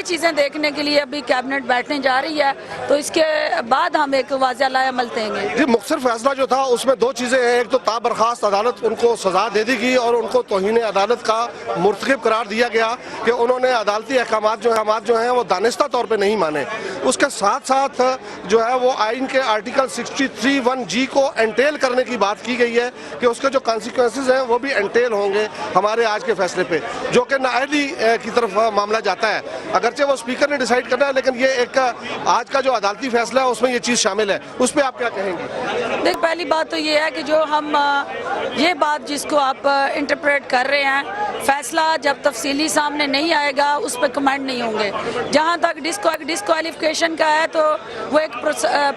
یہ چیزیں دیکھنے کے لیے ابھی کیبنٹ بیٹھنے جا رہی ہے، تو اس کے بعد ہم ایک واضح لائحہ عمل دیں گے۔ جی، مختصر فیصلہ جو تھا اس میں دو چیزیں ہیں، ایک تو تابرخاست عدالت ان کو سزا دے دی گئی اور ان کو توہین عدالت کا مرتکب قرار دیا گیا کہ انہوں نے عدالتی احکامات جو ہیں وہ دانستہ طور پہ نہیں مانے۔ اس کے ساتھ ساتھ جو ہے وہ آئین کے آرٹیکل 63(1)G کو انٹیل کرنے کی بات کی گئی ہے کہ اس کے جو کانسیکوینسز ہیں وہ بھی انٹیل ہوں گے ہمارے آج کے فیصلے پہ، جو کہ نااہلی کی طرف معاملہ جاتا ہے۔ اگرچہ وہ اسپیکر نے ڈیسائیڈ کرنا ہے، لیکن یہ ایک آج کا جو عدالتی فیصلہ ہے اس میں یہ چیز شامل ہے، اس پہ آپ کیا کہیں گے؟ دیکھ، پہلی بات تو یہ ہے کہ جو ہم یہ بات جس کو آپ انٹرپریٹ کر رہے ہیں، فیصلہ جب تفصیلی سامنے نہیں آئے گا اس پہ کمنٹ نہیں ہوں گے۔ جہاں تک ڈسکوالیفیکیشن کا ہے تو وہ ایک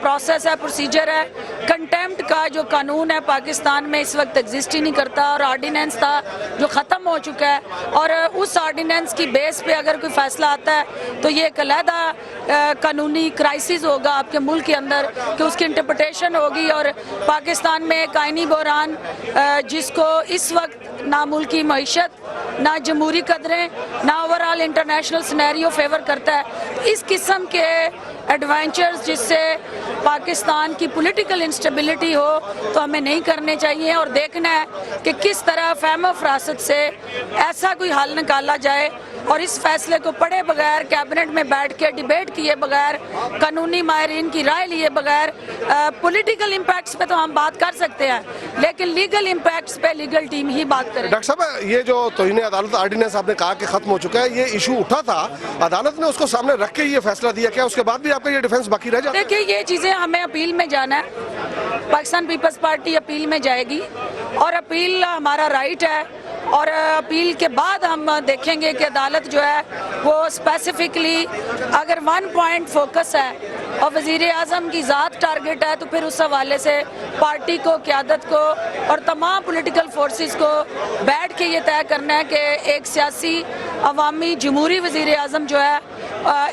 پروسیس ہے، پروسیجر ہے۔ کنٹیمپٹ کا جو قانون ہے پاکستان میں اس وقت ایگزسٹ ہی نہیں کرتا، اور آرڈیننس تھا جو ختم ہو چکا ہے، اور اس آرڈیننس کی بیس پہ اگر کوئی فیصلہ آتا ہے تو یہ ایک علیحدہ قانونی کرائسس ہوگا آپ کے ملک کے اندر کہ اس کی انٹرپریٹیشن ہوگی۔ اور پاکستان میں ایک آئینی بحران جس کو اس وقت نہ ملکی معیشت، نہ جمہوری قدریں، نہ اوورآل انٹرنیشنل سینیریو فیور کرتا ہے، اس قسم کے ایڈوینچرز جس سے پاکستان کی پولیٹیکل انسٹیبلٹی ہو تو ہمیں نہیں کرنے چاہیے، اور دیکھنا ہے کہ کس طرح فہم و فراست سے ایسا کوئی حل نکالا جائے، اور اس فیصلے کو پڑھے بغیر، کیبنٹ میں بیٹھ کے ڈیبیٹ کیے بغیر، قانونی ماہرین کی رائے لیے بغیر، پولیٹیکل امپیکٹس پہ تو ہم بات کر سکتے ہیں لیکن لیگل امپیکٹس پہ لیگل ٹیم ہی بات کرے۔ ڈاکٹر صاحب، یہ جو توہین عدالت آرڈیننس آپ نے کہا کہ ختم ہو چکا ہے، یہ ایشو اٹھا تھا، عدالت نے اس کو سامنے رکھ کے یہ فیصلہ دیا، کیا اس کے بعد بھی آپ کا یہ ڈیفنس باقی رہ جاتا ہے؟ دیکھیے، یہ چیزیں ہمیں اپیل میں جانا ہے، پاکستان پیپلز پارٹی اپیل میں جائے گی، اور اپیل ہمارا رائٹ ہے، اور اپیل کے بعد ہم دیکھیں گے کہ عدالت جو ہے وہ اسپیسیفکلی اگر 1 پوائنٹ فوکس ہے اور وزیر اعظم کی ذات ٹارگٹ ہے تو پھر اس حوالے سے پارٹی کو، قیادت کو اور تمام پولیٹیکل فورسز کو بیٹھ کے یہ طے کرنا ہے کہ ایک سیاسی عوامی جمہوری وزیر اعظم جو ہے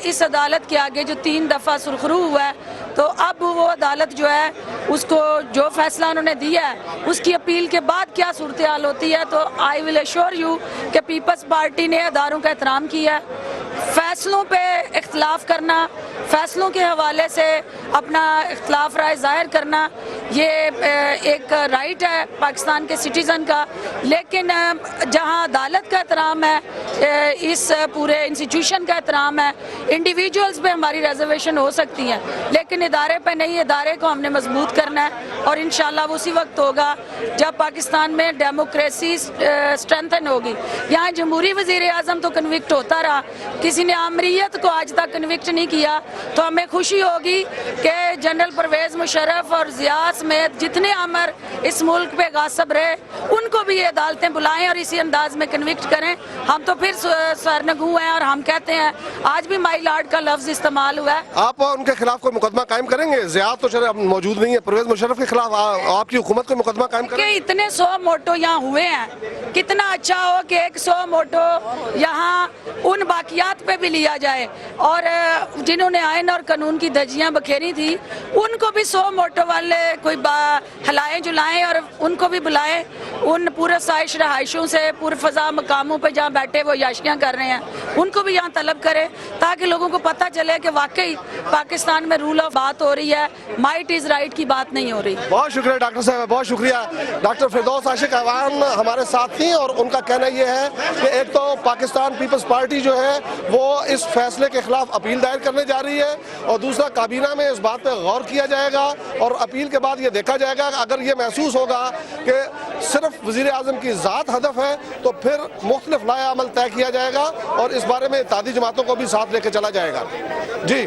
اس عدالت کے آگے جو 3 دفعہ سرخرو ہوا ہے، تو اب وہ عدالت جو ہے اس کو جو فیصلہ انہوں نے دیا ہے اس کی اپیل کے بعد کیا صورتحال ہوتی ہے، تو آئی ول ایشور یو کہ پیپلز پارٹی نے اداروں کا احترام کیا ہے۔ فیصلوں پہ اختلاف کرنا، فیصلوں کے حوالے سے اپنا اختلاف رائے ظاہر کرنا، یہ ایک رائٹ ہے پاکستان کے سٹیزن کا، لیکن جہاں عدالت کا احترام ہے، اس پورے انسٹیٹیوشن کا احترام ہے، انڈیویجولز پہ ہماری ریزرویشن ہو سکتی ہیں لیکن ادارے پہ نہیں۔ ادارے کو ہم نے مضبوط کرنا ہے، اور انشاءاللہ وہ اسی وقت ہوگا جب پاکستان میں ڈیموکریسی اسٹرینتھن ہوگی۔ یہاں جمہوری وزیر اعظم تو کنوکٹ ہوتا رہا، کسی نے عامریت کو آج تک کنوکٹ نہیں کیا، تو ہمیں خوشی ہوگی کہ جنرل پرویز مشرف اور ضیاء سمیت جتنے عامر اس ملک پہ غاصب رہے ان کو بھی یہ عدالتیں بلائیں اور اسی انداز میں کنوکٹ کریں۔ ہم تو پھر سرنگو ہیں اور ہم کہتے ہیں، آج بھی مائی لارڈ کا لفظ استعمال ہوا ہے۔ آپ ان کے خلاف کوئی مقدمہ قائم کریں گے؟ ضیاء تو چلے موجود نہیں ہے، پرویز مشرف کے خلاف آپ کی حکومت کو مقدمہ قائم کریں کہ اتنے 100 موٹو یہاں ہوئے ہیں، کتنا اچھا ہو کہ ایک 100 موٹو یہاں ان باقیات پہ بھی لیا جائے، اور جنہوں نے آئین اور قانون کی دھجیاں بکھیری تھی ان کو بھی 100 موٹو والے کوئی ہلائیں جلائیں اور ان کو بھی بلائیں، ان پورے سائش رہائشوں سے پور فضا مقاموں پہ جہاں بیٹھے وہ یاشیاں کر رہے ہیں ان کو بھی یہاں طلب کرے، تاکہ لوگوں کو پتہ چلے کہ واقعی پاکستان میں رول آف بات ہو رہی ہے، مائٹ از رائٹ کی بات نہیں ہو رہی۔ بہت شکریہ ڈاکٹر صاحب، بہت شکریہ۔ ڈاکٹر فردوس عاشق اعوان ہمارے ساتھ تھیں، اور ان کا کہنا یہ ہے کہ ایک تو پاکستان پیپلز پارٹی جو ہے وہ اس فیصلے کے خلاف اپیل دائر کرنے جا رہی ہے، اور دوسرا کابینہ میں اس بات پہ غور کیا جائے گا، اور اپیل کے بعد یہ دیکھا جائے گا اگر یہ محسوس ہوگا کہ صرف وزیر اعظم کی ذات ہدف ہے تو پھر مختلف لائحہ عمل طے کیا جائے گا، اور اس بارے میں اتحادی جماعتوں کو بھی ساتھ لے کے چلا جائے گا۔ جی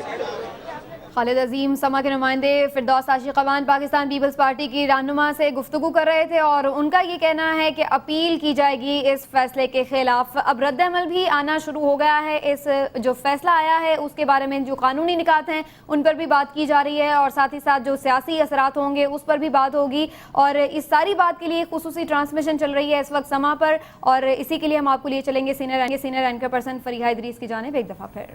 خالد عظیم سما کے نمائندے فردوس عاشق اعوان پاکستان پیپلز پارٹی کی رہنما سے گفتگو کر رہے تھے، اور ان کا یہ کہنا ہے کہ اپیل کی جائے گی اس فیصلے کے خلاف۔ اب رد عمل بھی آنا شروع ہو گیا ہے، اس جو فیصلہ آیا ہے اس کے بارے میں جو قانونی نکات ہیں ان پر بھی بات کی جا رہی ہے، اور ساتھ ہی ساتھ جو سیاسی اثرات ہوں گے اس پر بھی بات ہوگی، اور اس ساری بات کے لیے خصوصی ٹرانسمیشن چل رہی ہے اس وقت سما پر، اور اسی کے لیے ہم آپ کو لیے چلیں گے senior anchor person Fareeha Idrees کی جانب ایک دفعہ پھر۔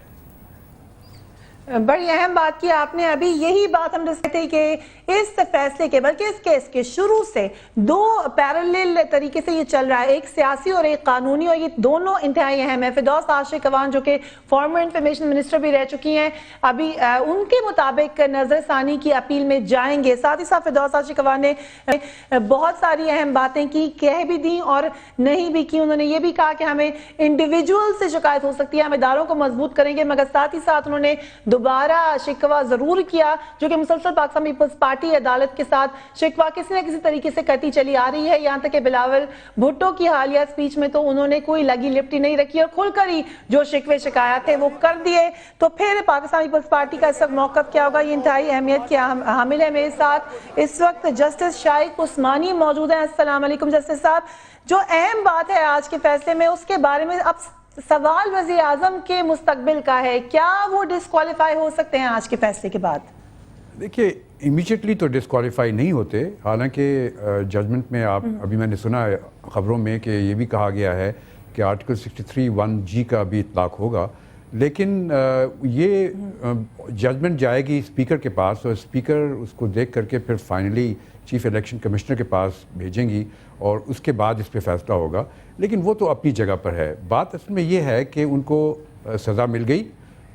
بڑی اہم بات کی آپ نے ابھی. یہی بات ہم ڈسکس تھی کہ اس فیصلے کے بلکہ اس کیس کے شروع سے دو پیرالل طریقے سے یہ چل رہا ہے, ایک سیاسی اور ایک قانونی, اور یہ دونوں انتہائی اہم ہیں. فردوس عاشق اخوان جو کہ فارمر انفارمیشن منسٹر بھی رہ چکی ہیں, ابھی ان کے مطابق نظر ثانی کی اپیل میں جائیں گے. ساتھ ہی ساتھ فردوس عاشق اخوان نے بہت ساری اہم باتیں کی, کہہ بھی دیں اور نہیں بھی کی. انہوں نے یہ بھی کہا کہ ہمیں انڈیویجول سے شکایت ہو سکتی ہے, ہم اداروں کو مضبوط کریں گے, مگر ساتھ ہی ساتھ انہوں نے دوبارہ شکوہ ضرور کیا جو کہ مسلسل پاکستان پیپلز پارٹی عدالت کے ساتھ شکوہ کسی نہ کسی طریقے سے کرتی چلی آ رہی ہے. یہاں تک کہ بلاول بھٹو کی حالیہ سپیچ میں تو انہوں نے کوئی لگی لپٹی نہیں رکھی اور کھل کر ہی جو شکوے شکایات تھے وہ کر دیے. تو پھر پاکستان پیپلز پارٹی کا اس وقت موقف کیا ہوگا, یہ انتہائی اہمیت کے حامل ہے. میرے ساتھ اس وقت جسٹس شائق عثمانی موجود ہیں. السلام علیکم جسٹس صاحب. جو اہم بات ہے آج کے فیصلے میں, اس کے بارے میں اب سوال وزیر اعظم کے مستقبل کا ہے, کیا وہ ڈسکوالیفائی ہو سکتے ہیں آج کے فیصلے کے بعد؟ دیکھیے امیجیٹلی تو ڈسکوالیفائی نہیں ہوتے, حالانکہ ججمنٹ میں آپ ابھی میں نے سنا ہے خبروں میں کہ یہ بھی کہا گیا ہے کہ آرٹیکل 63(1)G کا بھی اطلاق ہوگا, لیکن یہ ججمنٹ جائے گی اسپیکر کے پاس اور اسپیکر اس کو دیکھ کر کے پھر فائنلی چیف الیکشن کمشنر کے پاس بھیجیں گی اور اس کے بعد اس پہ فیصلہ ہوگا. لیکن وہ تو اپنی جگہ پر ہے. بات اصل میں یہ ہے کہ ان کو سزا مل گئی,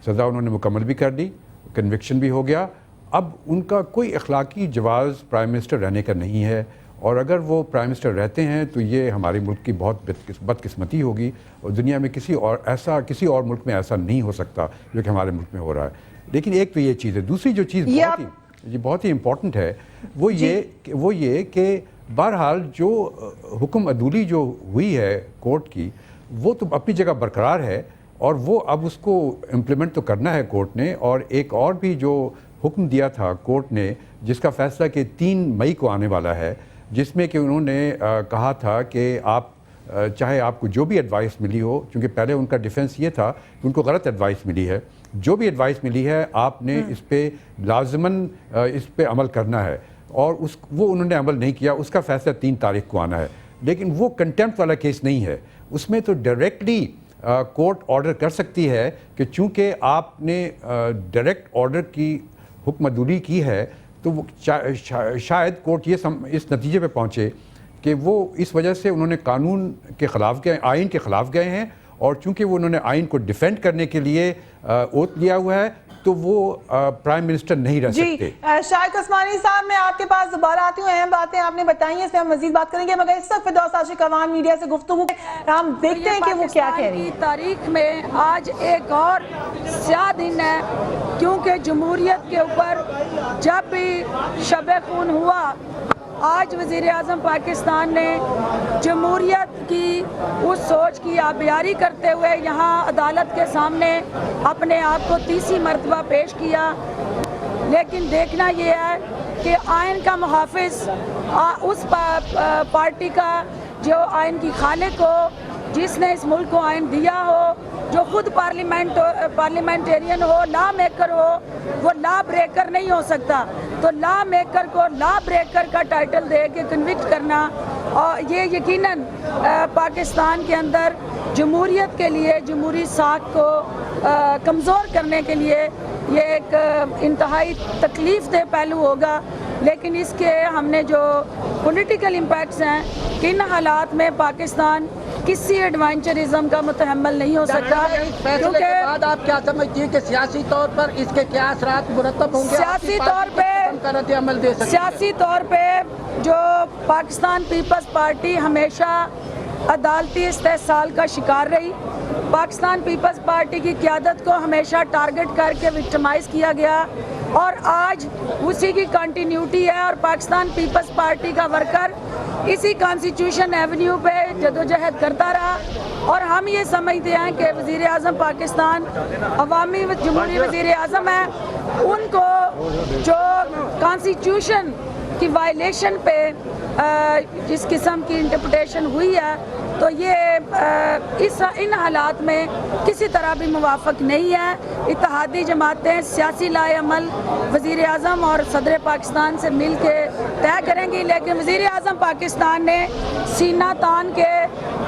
سزا انہوں نے مکمل بھی کر لی, کنوکشن بھی ہو گیا. اب ان کا کوئی اخلاقی جواز پرائم منسٹر رہنے کا نہیں ہے, اور اگر وہ پرائم منسٹر رہتے ہیں تو یہ ہمارے ملک کی بہت بدقسمتی ہوگی, اور دنیا میں کسی اور ملک میں ایسا نہیں ہو سکتا جو کہ ہمارے ملک میں ہو رہا ہے. لیکن ایک تو یہ چیز ہے. دوسری جو چیز بہت ہی امپورٹنٹ ہے وہ یہ کہ بہرحال جو حکم عدولی جو ہوئی ہے کورٹ کی, وہ تو اپنی جگہ برقرار ہے, اور وہ اب اس کو امپلیمنٹ تو کرنا ہے کورٹ نے. اور ایک اور بھی جو حکم دیا تھا کورٹ نے, جس کا فیصلہ کہ 3 مئی کو آنے والا ہے, جس میں کہ انہوں نے کہا تھا کہ آپ چاہے آپ کو جو بھی ایڈوائس ملی ہو, چونکہ پہلے ان کا ڈیفنس یہ تھا کہ ان کو غلط ایڈوائس ملی ہے, جو بھی ایڈوائس ملی ہے آپ نے اس پہ لازماً اس پہ عمل کرنا ہے, اور وہ انہوں نے عمل نہیں کیا. اس کا فیصلہ 3 تاریخ کو آنا ہے. لیکن وہ کنٹیمپٹ والا کیس نہیں ہے, اس میں تو ڈائریکٹلی کورٹ آرڈر کر سکتی ہے کہ چونکہ آپ نے ڈائریکٹ آرڈر کی حکم عدولی کی ہے, تو وہ شاید کورٹ یہ اس نتیجے پہ پہنچے کہ وہ اس وجہ سے انہوں نے قانون کے خلاف گئے, آئین کے خلاف گئے ہیں, اور چونکہ وہ انہوں نے آئین کو ڈیفینڈ کرنے کے لیے اوتھ لیا ہوا ہے, تو وہ پرائم منسٹر نہیں رہ سکتے. شائق عثمانی صاحب, میں آپ کے پاس دوبارہ آتی ہوں. اہم باتیں آپ نے بتائی ہیں, اس میں ہم مزید بات کریں گے, مگر اس وقت فردوس عاشق اخوان میڈیا سے گفتگو ہم دیکھتے ہیں کہ وہ کیا کہہ رہی ہیں. تاریخ میں آج ایک اور سیاہ دن ہے, کیونکہ جمہوریت کے اوپر جب بھی شب خون ہوا, آج وزیر اعظم پاکستان نے جمہوریت کی اس سوچ کی آبیاری کرتے ہوئے یہاں عدالت کے سامنے اپنے آپ کو 30 مرتبہ پیش کیا. لیکن دیکھنا یہ ہے کہ آئین کا محافظ اس پارٹی کا جو آئین کی خالق ہو, جس نے اس ملک کو آئین دیا ہو, جو خود پارلیمنٹیرین ہو, لا میکر ہو, وہ لا بریکر نہیں ہو سکتا. تو لا میکر کو لا بریکر کا ٹائٹل دے کے کنوکٹ کرنا, اور یہ یقیناً پاکستان کے اندر جمہوریت کے لیے, جمہوری ساکھ کو کمزور کرنے کے لیے یہ ایک انتہائی تکلیف دہ پہلو ہوگا. لیکن اس کے ہم نے جو پولیٹیکل امپیکٹس ہیں, کن حالات میں پاکستان کسی ایڈوینچرزم کا متحمل نہیں ہو سکتا. فیصلے کے بعد آپ کیا سمجھتی ہیں کہ سیاسی طور پر اس کے کیا اثرات مرتب ہوں گے؟ سیاسی طور پہ جو پاکستان پیپلز پارٹی ہمیشہ عدالتی استحصال کا شکار رہی, پاکستان پیپلز پارٹی کی قیادت کو ہمیشہ ٹارگٹ کر کے وکٹمائز کیا گیا, اور آج اسی کی کنٹینیوٹی ہے. اور پاکستان پیپلز پارٹی کا ورکر اسی کانسٹیٹیوشن ایونیو پہ جدوجہد کرتا رہا, اور ہم یہ سمجھتے ہیں کہ وزیر اعظم پاکستان عوامی جمہوری وزیر اعظم ہے, ان کو جو کانسٹیٹیوشن کی وائلیشن پہ جس قسم کی انٹرپریٹیشن ہوئی ہے, تو یہ ان حالات میں کسی طرح بھی موافق نہیں ہے. اتحادی جماعتیں سیاسی لائے عمل وزیر اعظم اور صدر پاکستان سے مل کے طے کریں گی, لیکن وزیر اعظم پاکستان نے سینہ تان کے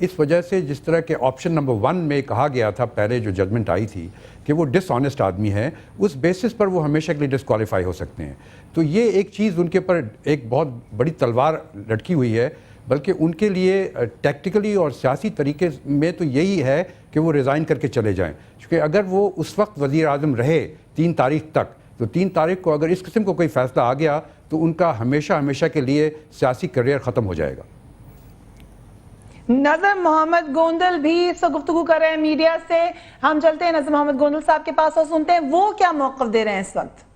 اس وجہ سے جس طرح کے آپشن نمبر 1 میں کہا گیا تھا پہلے جو ججمنٹ آئی تھی کہ وہ ڈس آنیسٹ آدمی ہے، اس بیسس پر وہ ہمیشہ کے لیے ڈسکوالیفائی ہو سکتے ہیں. تو یہ ایک چیز ان کے پر ایک بہت بڑی تلوار لٹکی ہوئی ہے، بلکہ ان کے لیے ٹیکٹیکلی اور سیاسی طریقے میں تو یہی ہے کہ وہ ریزائن کر کے چلے جائیں. کیونکہ اگر وہ اس وقت وزیر اعظم رہے 3 تاریخ تک، تو 3 تاریخ کو اگر اس قسم کو کوئی فیصلہ آ گیا تو ان کا ہمیشہ کے لیے سیاسی کریئر ختم ہو جائے گا. نظم محمد گوندل بھی اس وقت گفتگو کر رہے ہیں میڈیا سے. ہم چلتے ہیں نظم محمد گوندل صاحب کے پاس اور سنتے ہیں وہ کیا موقف دے رہے ہیں اس وقت.